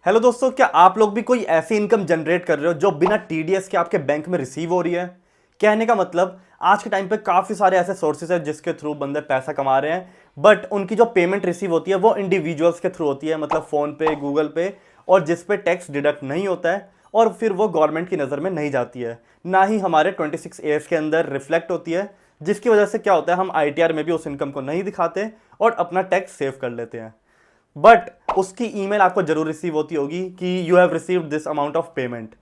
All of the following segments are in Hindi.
हेलो दोस्तों, क्या आप लोग भी कोई ऐसी इनकम जनरेट कर रहे हो जो बिना टीडीएस के आपके बैंक में रिसीव हो रही है? कहने का मतलब आज के टाइम पे काफ़ी सारे ऐसे सोर्सेज हैं जिसके थ्रू बंदे पैसा कमा रहे हैं, बट उनकी जो पेमेंट रिसीव होती है वो इंडिविजुअल्स के थ्रू होती है, मतलब फ़ोन पे, गूगल पे, और जिस पे टैक्स डिडक्ट नहीं होता है और फिर वो गवर्नमेंट की नज़र में नहीं जाती है, ना ही हमारे 26 ईयर्स के अंदर रिफ्लेक्ट होती है। जिसकी वजह से क्या होता है, हम आईटीआर में भी उस इनकम को नहीं दिखाते और अपना टैक्स सेव कर लेते हैं। बट उसकी ईमेल आपको जरूर रिसीव होती होगी कि you have received this amount of payment.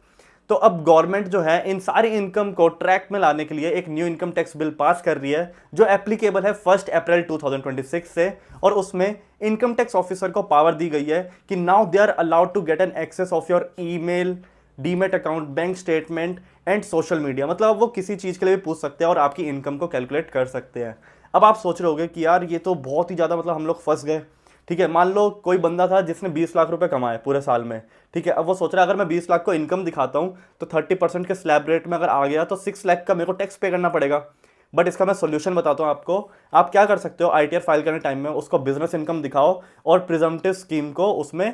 तो अब गवर्नमेंट जो है इन सारी इनकम को ट्रैक में लाने के लिए एक new income tax bill pass कर रही है जो एप्लीकेबल है 1 अप्रैल 2026 से। और उसमें इनकम टैक्स ऑफिसर को पावर दी गई है कि now they are allowed to get an access of your email, demat account, bank statement and social media. मतलब वो किसी चीज़ के लिए भी पूछ सकते हैं और आपकी इनकम को कैलकुलेट कर सकते हैं। अब आप सोच रहे होगे कि यार ये तो बहुत ही ज़्यादा, मतलब हम लोग फंस गए। ठीक है, मान लो कोई बंदा था जिसने 20 लाख रुपए कमाए पूरे साल में। ठीक है, अब वो सोच रहा है अगर मैं 20 लाख को इनकम दिखाता हूँ तो 30% के स्लैब रेट में अगर आ गया तो 6 लाख का मेरे को टैक्स पे करना पड़ेगा। बट इसका मैं सोल्यूशन बताता हूँ आपको। आप क्या कर सकते हो, आईटीआर फाइल करने टाइम में उसको बिजनेस इनकम दिखाओ और प्रिजम्पटिव स्कीम को उसमें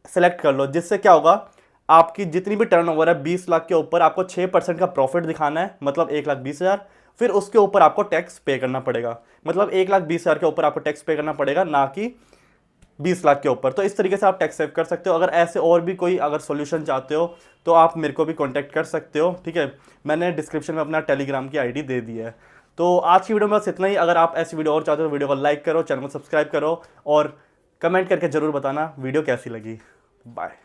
सेलेक्ट कर लो। जिससे क्या होगा, आपकी जितनी भी टर्नओवर है 20 लाख के ऊपर आपको 6% का प्रॉफिट दिखाना है, मतलब 1,20,000। फिर उसके ऊपर आपको टैक्स पे करना पड़ेगा, मतलब 1,20,000 के ऊपर आपको टैक्स पे करना पड़ेगा, ना कि 20 लाख के ऊपर। तो इस तरीके से आप टैक्स सेव कर सकते हो। अगर ऐसे और भी कोई अगर सॉल्यूशन चाहते हो तो आप मेरे को भी कांटेक्ट कर सकते हो। ठीक है, मैंने डिस्क्रिप्शन में अपना टेलीग्राम की आईडी दे दी है। तो आज की वीडियो में बस इतना ही। अगर आप ऐसी वीडियो और चाहते हो तो वीडियो को लाइक करो, चैनल को सब्सक्राइब करो और कमेंट करके ज़रूर बताना वीडियो कैसी लगी। बाय।